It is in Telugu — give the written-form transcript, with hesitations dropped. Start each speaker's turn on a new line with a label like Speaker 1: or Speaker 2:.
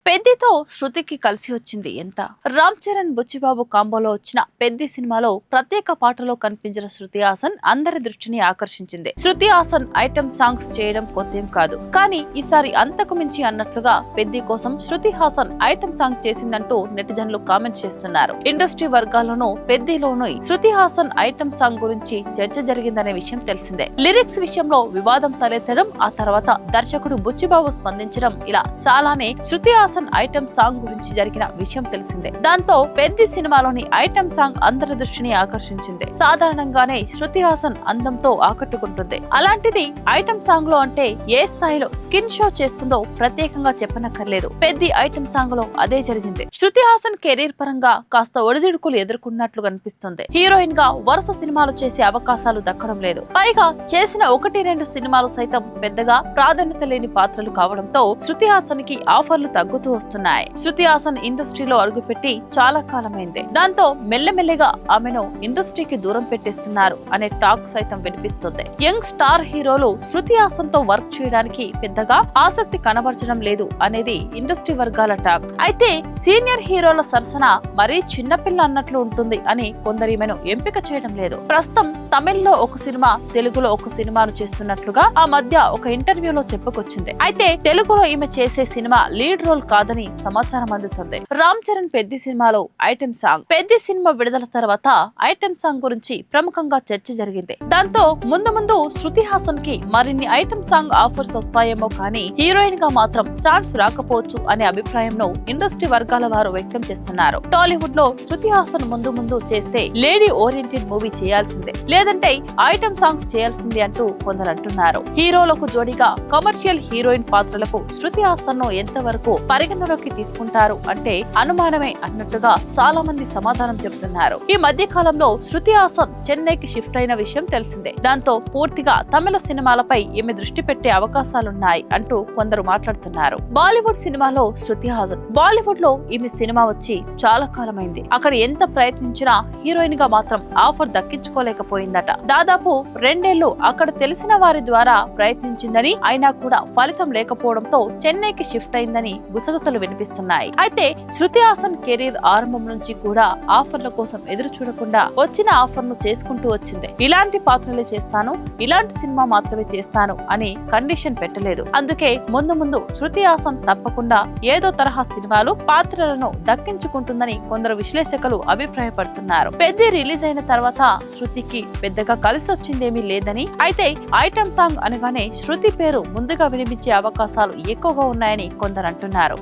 Speaker 1: పెద్దితో శృతికి కలిసి వచ్చింది ఎంత. రామ్ చరణ్ బుచ్చిబాబు కాంబోలో వచ్చిన పెద్ది సినిమాలో ప్రత్యేక పాటలో కనిపించిన శృతి హాసన్ అందరి దృష్టిని ఆకర్షించింది. శృతి హాసన్ ఐటమ్ సాంగ్స్ చేయడం కొత్తేం కాదు, కానీ ఈసారి అంతకు మించి అన్నట్లుగా పెద్ది కోసం శృతి హాసన్ ఐటమ్ సాంగ్ చేసిందంటూ నెటిజన్లు కామెంట్స్ చేస్తున్నారు. Industry వర్గాల్లోనూ పెద్దిలోనూ Shruti Haasan item song గురించి చర్చ జరిగిందనే విషయం తెలిసిందే. లిరిక్స్ విషయంలో వివాదం తలెత్తడం, ఆ తర్వాత దర్శకుడు బుచ్చిబాబు స్పందించడం, ఇలా చాలానే శృతి హాసన్ ఐటమ్ సాంగ్ గురించి జరిగిన విషయం తెలిసిందే. దాంతో పెద్ది సినిమాలోని ఐటమ్ సాంగ్ అందరి దృష్టిని ఆకర్షించింది. సాధారణంగానే శృతి హాసన్ అందంతో ఆకట్టుకుంటుంది. అలాంటిది ఐటమ్ సాంగ్ లో అంటే ఏ స్థాయిలో స్కిన్ షో చేస్తుందో ప్రత్యేకంగా చెప్పనక్కర్లేదు. పెద్ది ఐటమ్ సాంగ్ లో అదే జరిగింది. శృతి హాసన్ కెరీర్ పరంగా కాస్త ఒడిదుడుకులు ఎదుర్కొన్నట్లు కనిపిస్తుంది. హీరోయిన్ గా వరుస సినిమాలు చేసే అవకాశాలు దక్కడం లేదు. పైగా చేసిన 1-2 సినిమాలు సైతం పెద్దగా ప్రాధాన్యత లేని పాత్రలు కావడంతో శృతి హాసన్ కి ఆఫర్లు తగ్గుతూ వస్తున్నాయి. శృతి హాసన్ ఇండస్ట్రీలో అడుగుపెట్టి చాలా కాలమైంది. దాంతో మెల్లమెల్లగా ఆమెను ఇండస్ట్రీకి దూరం పెట్టేస్తున్నారు అనే టాక్ సైతం వినిపిస్తుంది. యంగ్ స్టార్ హీరోలు శృతి హాసన్ తో వర్క్ చేయడానికి పెద్దగా ఆసక్తి కనబరచడం లేదు అనేది ఇండస్ట్రీ వర్గాల టాక్. అయితే సీనియర్ హీరోల సరసన మరీ చిన్నపిల్ల అన్నట్లు ఉంటుంది అని కొందరు ఈమెను ఎంపిక చేయడం లేదు. ప్రస్తుతం తమిళ్లో ఒక సినిమా, తెలుగులో ఒక సినిమాను చేస్తున్నట్లుగా ఆ మధ్య ఒక ఇంటర్వ్యూలో చెప్పుకొచ్చింది. అయితే తెలుగులో ఈమె చేసే సినిమా లీడ్ రోల్ కాదని సమాచారం అందుతుంది. రామ్ చరణ్ పెద్ది సినిమాలో ఐటెం సాంగ్. పెద్ది సినిమా విడుదల తర్వాత ఐటెం సాంగ్ గురించి ప్రముఖంగా చర్చ జరిగింది. దాంతో ముందు శృతి హాసన్ కి మరిన్ని ఐటెం సాంగ్ ఆఫర్స్ వస్తాయేమో కానీ హీరోయిన్ గా మాత్రం ఛాన్స్ రాకపోవచ్చు అనే అభిప్రాయంను ఇండస్ట్రీ వర్గాల వారు వ్యక్తం చేస్తున్నారు. టాలీవుడ్ లో శృతి హాసన్ ముందు చేస్తే లేడీ ఓరియంటెడ్ మూవీ చేయాల్సిందే, లేదంటే ఐటెం సాంగ్స్ చేయాల్సిందే అంటూ కొందరు అంటున్నారు. హీరోలకు జోడీగా కమర్షియల్ హీరోయిన్ పాత్రలకు శృతి హాసన్ ను ఎంతవరకు పరిగణలోకి తీసుకుంటారు అంటే అనుమానమే అన్నట్టుగా చాలా మంది సమాధానం చెబుతున్నారు. ఈ మధ్య కాలంలో శృతి హాసన్ చెన్నైకి షిఫ్ట్ అయిన విషయం తెలిసిందే. దాంతో పూర్తిగా తమిళ సినిమాలపై ఈమె దృష్టి పెట్టే అవకాశాలున్నాయి అంటూ కొందరు మాట్లాడుతున్నారు. బాలీవుడ్ సినిమాలో శృతి హాసన్. బాలీవుడ్ లో ఈమె సినిమా వచ్చి చాలా కాలమైంది. అక్కడ ఎంత ప్రయత్నించినా హీరోయిన్ గా మాత్రం ఆఫర్ దక్కించుకోలేకపోయిందట. దాదాపు 2 ఏళ్లు అక్కడ తెలిసిన వారి ద్వారా ప్రయత్నించిందని, అయినా కూడా ఫలితం లేకపోవడంతో చెన్నైకి షిఫ్ట్ అయిందని గుసగుసలు వినిపిస్తున్నాయి. అయితే శృతి హాసన్ కెరీర్ ఆరంభం నుంచి కూడా ఆఫర్ల కోసం ఎదురు చూడకుండా వచ్చిన ఆఫర్ ను చేసుకుంటూ వచ్చింది. ఇలాంటి పాత్రలే చేస్తాను, ఇలాంటి సినిమా మాత్రమే చేస్తాను అని కండిషన్ పెట్టలేదు. అందుకే ముందు శృతి హాసన్ తప్పకుండా ఏదో తరహా సినిమాలు, పాత్రలను దక్కించుకుంటుందని కొందరు విశ్లేషకులు అభిప్రాయపడుతున్నారు. పెద్ది రిలీజ్ అయిన తర్వాత శృతికి పెద్దగా కలిసి వచ్చిందేమీ లేదని, అయితే ఐటమ్ సాంగ్ అనగానే శృతి పేరు ముందుగా వినిపించే అవకాశాలు ఎక్కువగా ఉన్నాయని కొందరు అంటున్నారు.